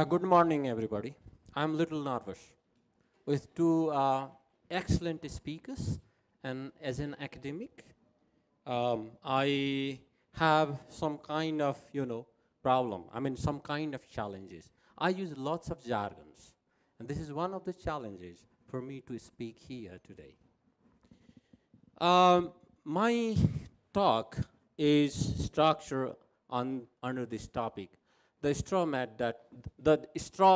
Good morning, everybody. I'm a little nervous with two excellent speakers, and as an academic, I have some kind of, problem. I mean, some kind of challenges. I use lots of jargons, and this is one of the challenges for me to speak here today. My talk is structured under this topic, the straw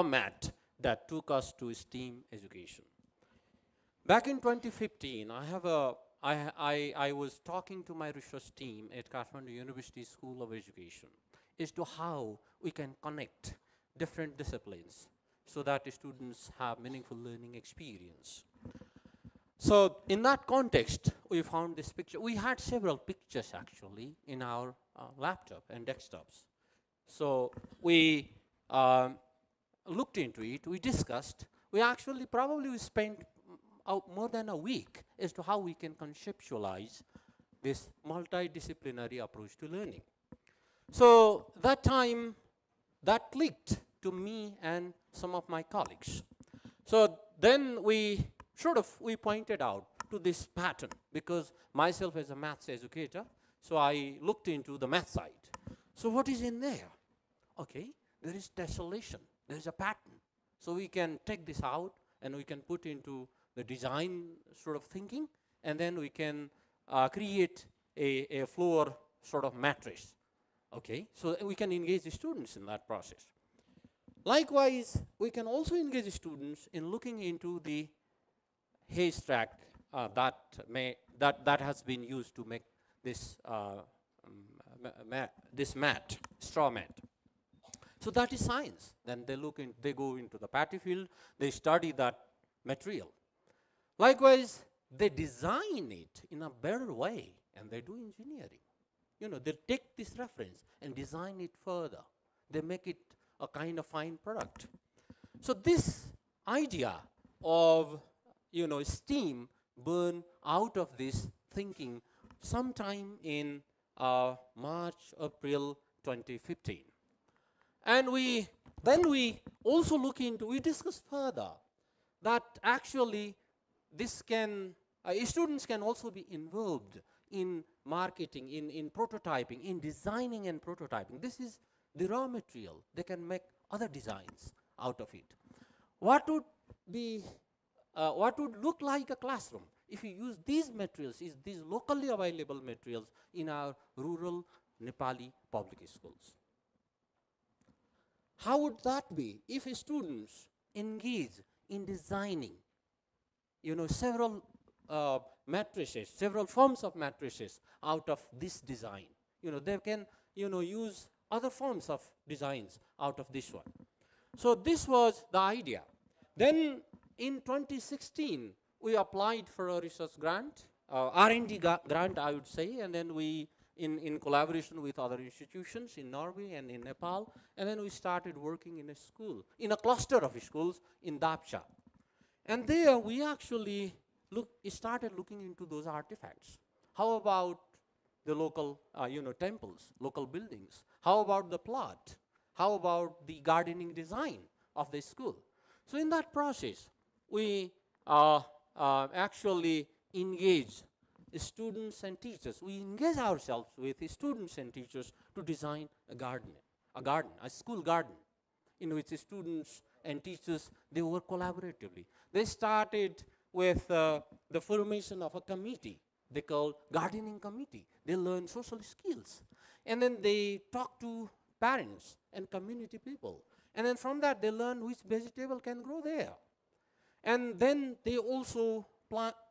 mat that took us to STEAM education. Back in 2015, I was talking to my research team at Kathmandu University School of Education as to how we can connect different disciplines so that students have meaningful learning experience. So in that context, we found this picture. We had several pictures actually in our laptop and desktops. So we looked into it, we discussed, we actually probably spent more than a week as to how we can conceptualize this multidisciplinary approach to learning. So that time, that clicked to me and some of my colleagues. So then we pointed out to this pattern, because myself as a maths educator, so I looked into the math side. So what is in there? Okay, there is tessellation, there is a pattern. So we can take this out and we can put into the design sort of thinking, and then we can create a floor sort of matrix. Okay, so we can engage the students in that process. Likewise, we can also engage the students in looking into the haystack that has been used to make this straw mat. So that is science. Then they go into the patty field, they study that material. Likewise, they design it in a better way, and they do engineering. They take this reference and design it further. They make it a kind of fine product. So this idea of, STEAM burn out of this thinking sometime in March, April 2015. And we also look into, we discuss further that actually this can, students can also be involved in marketing, in prototyping, in designing and prototyping. This is the raw material. They can make other designs out of it. What would look like a classroom if you use these materials, these locally available materials in our rural Nepali public schools? How would that be if students engage in designing, several matrices, several forms of matrices out of this design? They can, use other forms of designs out of this one. So this was the idea. Then in 2016, we applied for a research grant, R&D grant, I would say, and then we, in collaboration with other institutions in Norway and in Nepal, and then we started working in a school, in a cluster of schools in Dapcha. And there we actually started looking into those artifacts. How about the local, temples, local buildings? How about the plot? How about the gardening design of the school? So in that process, we actually engage students and teachers. We engage ourselves with students and teachers to design a school garden, in which students and teachers, they work collaboratively. They started with the formation of a committee they call gardening committee. They learn social skills. And then they talk to parents and community people. And then from that, they learn which vegetable can grow there. And then they also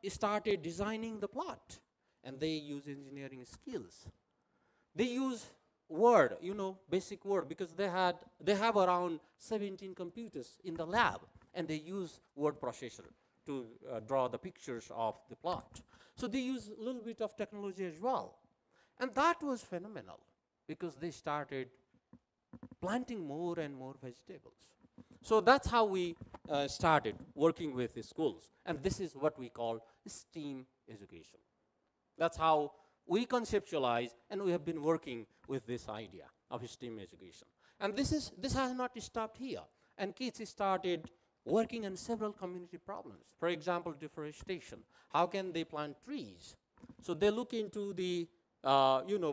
started designing the plot. And they use engineering skills. They use Word, basic Word, because they have around 17 computers in the lab. And they use word processor to draw the pictures of the plot. So they use a little bit of technology as well. And that was phenomenal, because they started planting more and more vegetables. So that's how we started working with the schools. And this is what we call STEAM education. That's how we conceptualize, and we have been working with this idea of STEAM education. And this has not stopped here. and kids started working on several community problems. For example, deforestation. How can they plant trees? So they look into the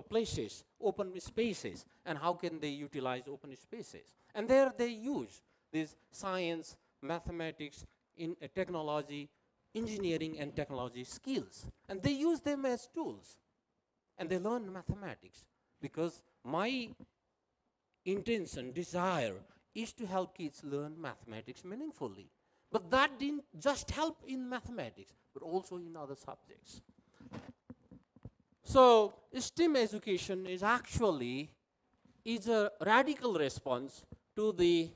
places, open spaces, and how can they utilize open spaces. And there they use this science, mathematics, technology, engineering and technology skills. And they use them as tools. And they learn mathematics, because my intention, desire, is to help kids learn mathematics meaningfully. But that didn't just help in mathematics, but also in other subjects. So STEM education is actually a radical response to the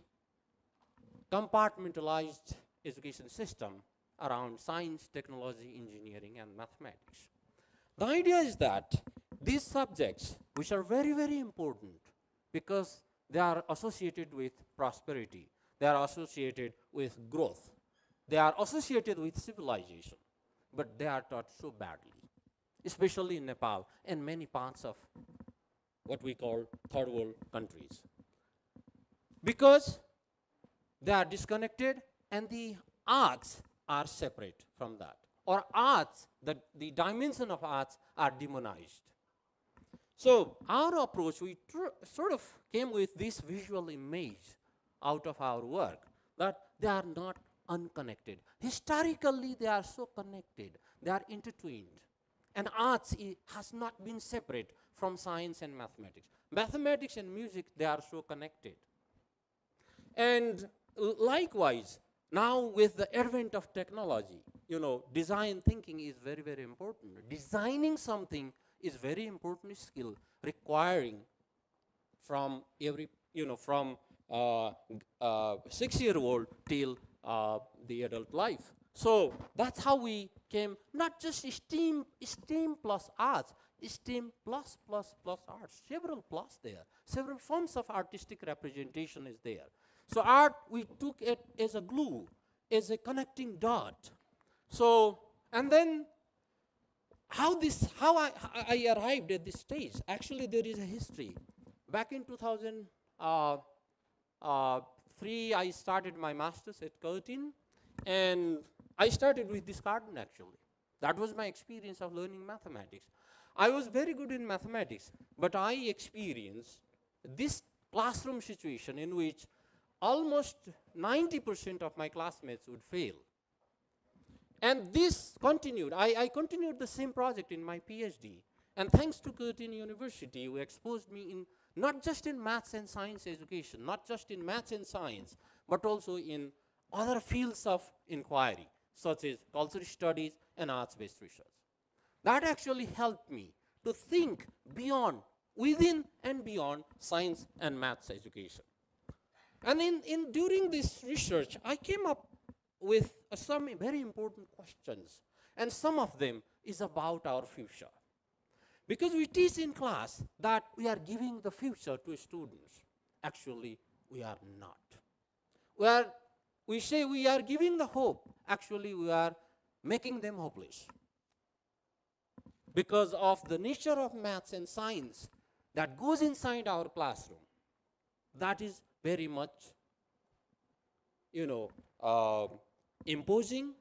compartmentalized education system around science, technology, engineering, and mathematics. The idea is that these subjects, which are very, very important because they are associated with prosperity, they are associated with growth, they are associated with civilization, but they are taught so badly, especially in Nepal and many parts of what we call third world countries. Because they are disconnected and the arts are separate from that. Or arts, the dimension of arts are demonized. So our approach, we sort of came with this visual image out of our work, that they are not unconnected. Historically, they are so connected. They are intertwined. And arts has not been separate from science and mathematics. Mathematics and music, they are so connected. And likewise, now with the advent of technology, design thinking is very, very important. Designing something is very important skill, requiring from every, from 6-year-old till the adult life. So that's how we came, not just STEM plus arts, STEM plus arts, several plus there. Several forms of artistic representation is there. So art, we took it as a glue, as a connecting dot. So, and then how I arrived at this stage, actually there is a history. Back in 2003, I started my master's at Curtin, and I started with this garden actually. That was my experience of learning mathematics. I was very good in mathematics, but I experienced this classroom situation in which almost 90% of my classmates would fail. And this continued. I continued the same project in my PhD. And thanks to Curtin University, who exposed me in not just in maths and science education, not just in maths and science, but also in other fields of inquiry, such as cultural studies and arts-based research. That actually helped me to think beyond, within and beyond science and maths education. And during this research, I came up with some very important questions, and some of them is about our future. Because we teach in class that we are giving the future to students. Actually, we are not. We say we are giving the hope. Actually, we are making them hopeless. Because of the nature of maths and science that goes inside our classroom, that is very much, imposing,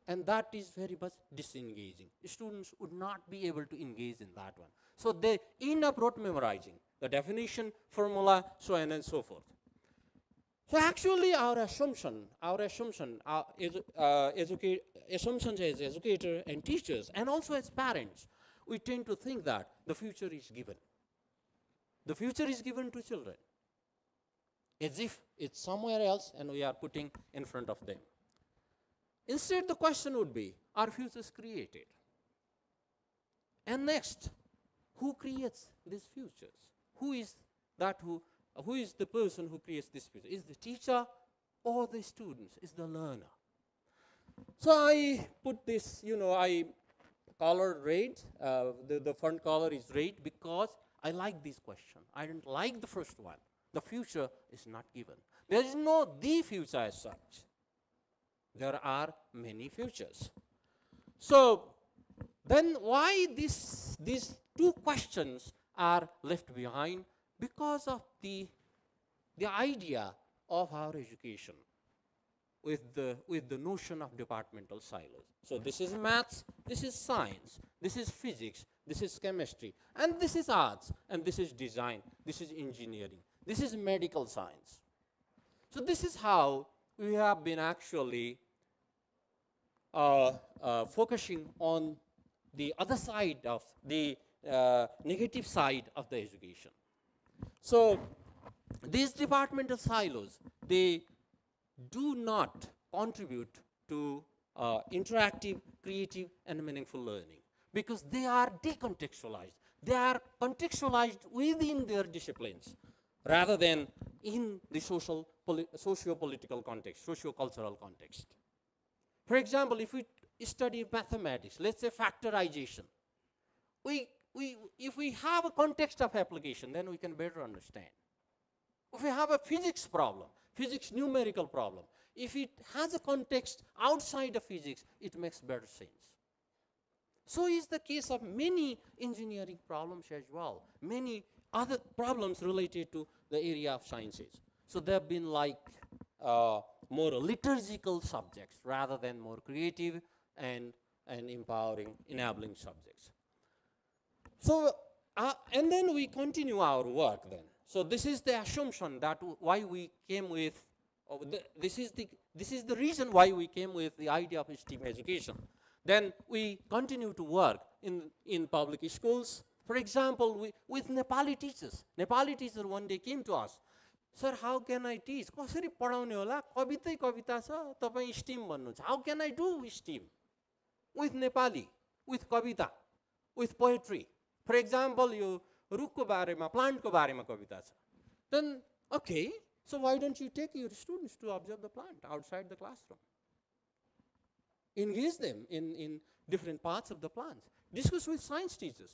and that is very much disengaging. Students would not be able to engage in that one. So they end up rote memorizing the definition, formula, so on and so forth. So actually our assumptions as educators and teachers, and also as parents, we tend to think that the future is given. The future is given to children, as if it's somewhere else and we are putting in front of them. Instead, the question would be, are futures created? And next, who creates these futures? Who is the person who creates this future? Is the teacher or the students? Is the learner? So I put this, I colored red. The front color is red because I like this question. I didn't like the first one. The future is not given. There is no the future as such. There are many futures. So then why these two questions are left behind? Because of the idea of our education with the notion of departmental silos. So this is maths, this is science, this is physics, this is chemistry, and this is arts, and this is design, this is engineering, this is medical science. So this is how we have been actually focusing on the other side of the negative side of the education. So these departmental silos, they do not contribute to interactive, creative, and meaningful learning because they are decontextualized. They are contextualized within their disciplines rather than in the socio-political context, socio-cultural context. For example, if we study mathematics, let's say factorization, if we have a context of application, then we can better understand. If we have a physics problem, physics numerical problem, if it has a context outside of physics, it makes better sense. So is the case of many engineering problems as well, many other problems related to the area of sciences. So they have been like more liturgical subjects rather than more creative and empowering, enabling subjects. So, and then we continue our work then. So this is the assumption that why we came with, this is the reason why we came with the idea of STEAM education. Then we continue to work in public schools. For example, with Nepali teachers. Nepali teacher one day came to us. Sir, how can I teach? कसरी पढाउने होला? कवितै कविता छ, तपाई STEAM भन्नुहुन्छ. How can I do STEAM? With Nepali, with kavita, with poetry. For example, you रुखको बारेमा, प्लान्टको बारेमा कविता छ. Then, okay, so why don't you take your students to observe the plant outside the classroom? Engage them in different parts of the plant. Discuss with science teachers.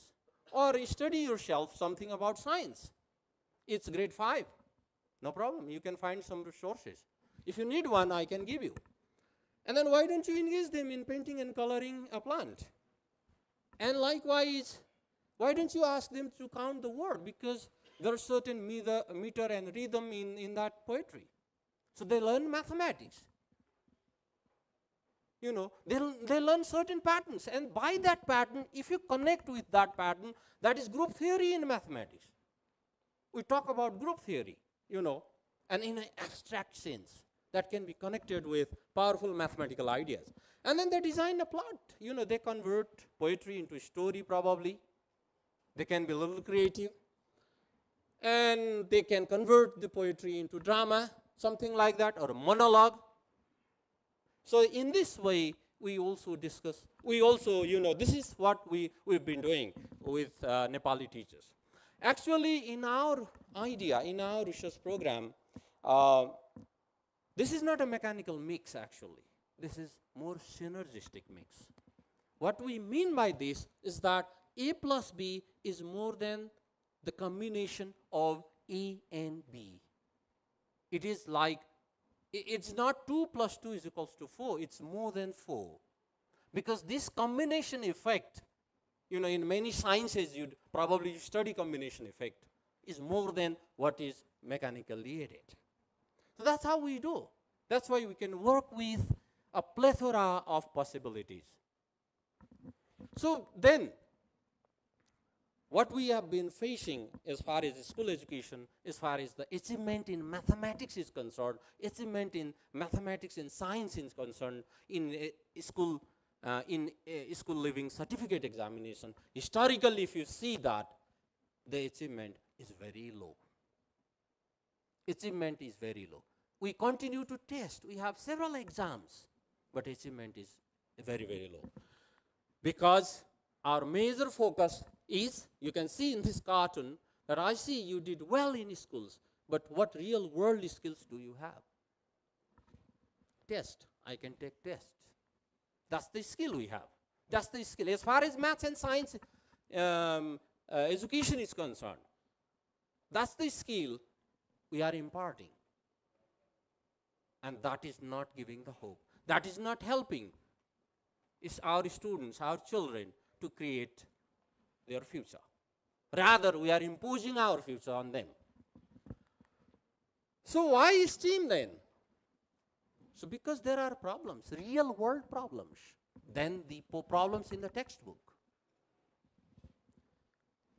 Or study yourself something about science. It's grade 5. No problem. You can find some resources. If you need one, I can give you. And then why don't you engage them in painting and coloring a plant? And likewise, why don't you ask them to count the word? Because there are certain meter and rhythm in that poetry. So they learn mathematics. You know, they learn certain patterns. And by that pattern, if you connect with that pattern, that is group theory in mathematics. We talk about group theory, you know, and in an abstract sense that can be connected with powerful mathematical ideas. And then they design a plot. You know, they convert poetry into a story probably. They can be a little creative. And they can convert the poetry into drama, something like that, or a monologue. So in this way, we also discuss, you know, this is what we've been doing with Nepali teachers. Actually, in our idea, in our research program, this is not a mechanical mix, actually. This is more synergistic mix. What we mean by this is that A plus B is more than the combination of A and B. It is like, it's not 2 plus 2 is equals to 4, it's more than 4. Because this combination effect, you know, in many sciences you'd probably study combination effect, is more than what is mechanically added. So that's how we do. That's why we can work with a plethora of possibilities. So then, what we have been facing as far as school education, as far as the achievement in mathematics is concerned, achievement in mathematics and science is concerned in school living certificate examination, historically if you see that, the achievement is very low. Achievement is very low. We continue to test. We have several exams, but achievement is very, very low. Because our major focus is, you can see in this cartoon, that I see you did well in schools, but what real world skills do you have? Test. I can take tests. That's the skill we have. That's the skill. As far as maths and science education is concerned, that's the skill we are imparting. And that is not giving the hope. That is not helping our students, our children, to create their future. Rather, we are imposing our future on them. So why STEAM then? So because there are problems, real world problems, than the problems in the textbook.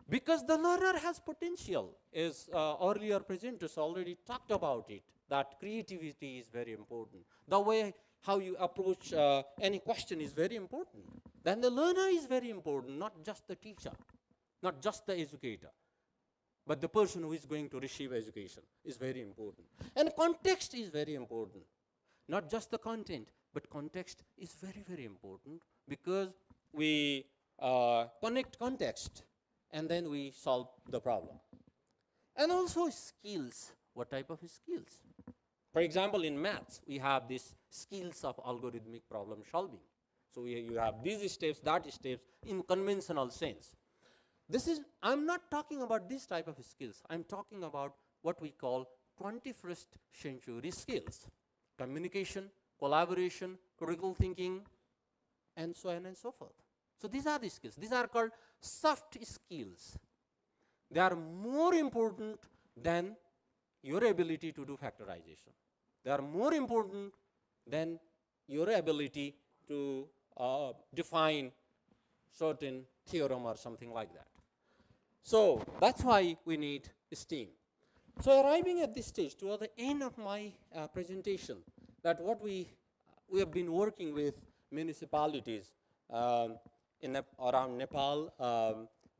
Because the learner has potential, as earlier presenters already talked about it, that creativity is very important. The way how you approach any question is very important. Then the learner is very important, not just the teacher, not just the educator, but the person who is going to receive education is very important. And context is very important. Not just the content, but context is very, very important, because we connect context and then we solve the problem. And also skills. What type of skills? For example, in maths, we have these skills of algorithmic problem solving. So you have these steps, that steps, in conventional sense. I'm not talking about this type of skills. I'm talking about what we call 21st century skills. Communication, collaboration, critical thinking, and so on and so forth. So these are the skills. These are called soft skills. They are more important than your ability to do factorization. They are more important than your ability to define certain theorem or something like that. So that's why we need STEAM. So arriving at this stage, toward the end of my presentation, that what we have been working with municipalities around Nepal,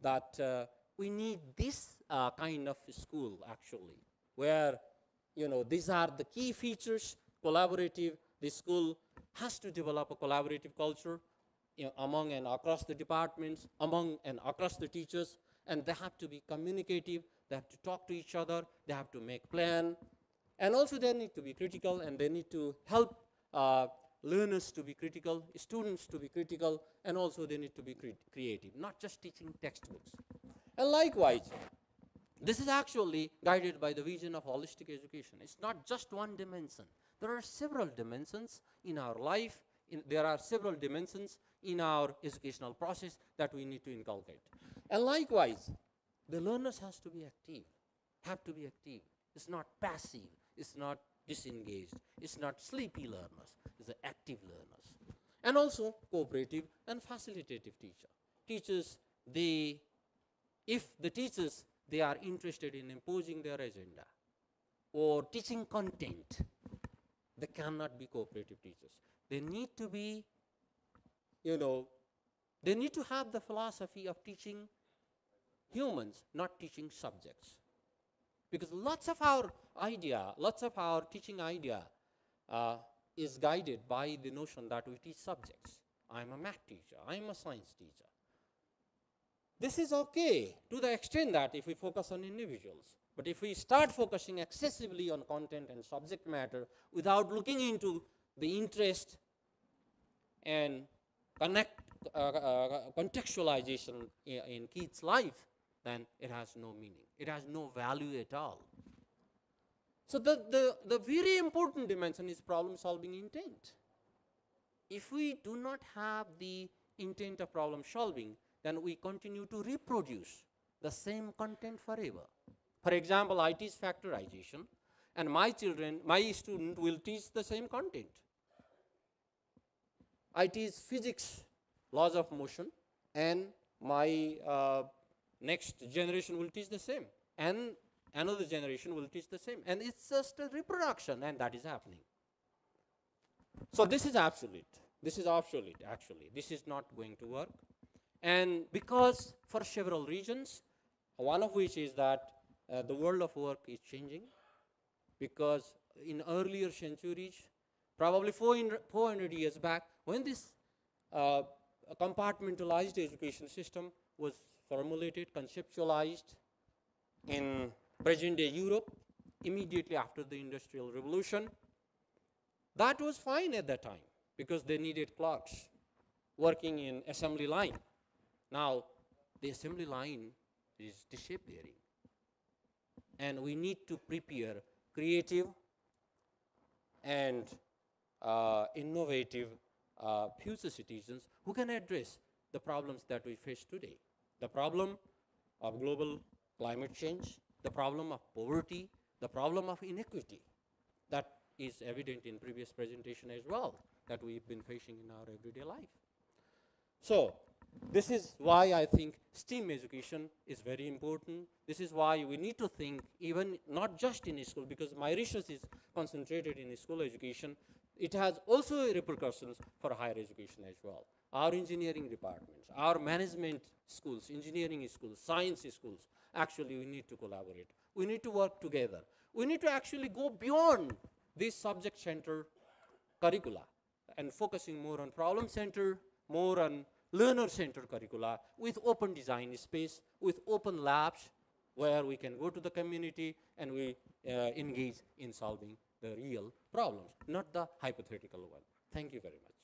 that we need this kind of school actually, where these are the key features. Collaborative. The school has to develop a collaborative culture among and across the departments, among and across the teachers, and they have to be communicative. They have to talk to each other. They have to make plan, and also they need to be critical, and they need to help learners to be critical, students to be critical, and also they need to be creative, not just teaching textbooks. And likewise, this is actually guided by the vision of holistic education. It's not just one dimension. There are several dimensions in our life. There are several dimensions in our educational process that we need to inculcate. And likewise, the learners have to be active. It's not passive. It's not disengaged. It's not sleepy learners. It's the active learners. And also cooperative and facilitative teachers. If the teachers, they are interested in imposing their agenda or teaching content, they cannot be cooperative teachers. They need to be, they need to have the philosophy of teaching humans, not teaching subjects. Because lots of our teaching idea is guided by the notion that we teach subjects. I'm a math teacher, I'm a science teacher. This is okay to the extent that if we focus on individuals. But if we start focusing excessively on content and subject matter without looking into the interest and contextualization in kids' life, then it has no meaning. It has no value at all. So the very important dimension is problem-solving intent. If we do not have the intent of problem-solving, then we continue to reproduce the same content forever. For example, I teach factorization, and my student will teach the same content. I teach physics, laws of motion, and my next generation will teach the same, and another generation will teach the same. And it's just a reproduction, and that is happening. So this is obsolete. This is obsolete, actually. This is not going to work. And because for several reasons, one of which is that the world of work is changing, because in earlier centuries, probably 400 years back, when this compartmentalized education system was formulated, conceptualized in present-day Europe, immediately after the Industrial Revolution, that was fine at that time, because they needed clerks working in assembly line. Now, the assembly line is disappearing. And we need to prepare creative and innovative future citizens who can address the problems that we face today. The problem of global climate change, the problem of poverty, the problem of inequity that is evident in previous presentation as well, that we've been facing in our everyday life. So this is why I think STEAM education is very important. This is why we need to think, even not just in school, because my research is concentrated in school education. It has also repercussions for higher education as well. Our engineering departments, our management schools, engineering schools, science schools, actually we need to collaborate. We need to work together. We need to actually go beyond this subject-centered curricula and focusing more on problem-centered, more on learner-centered curricula with open design space, with open labs where we can go to the community and we engage in solving the real problems, not the hypothetical one. Thank you very much.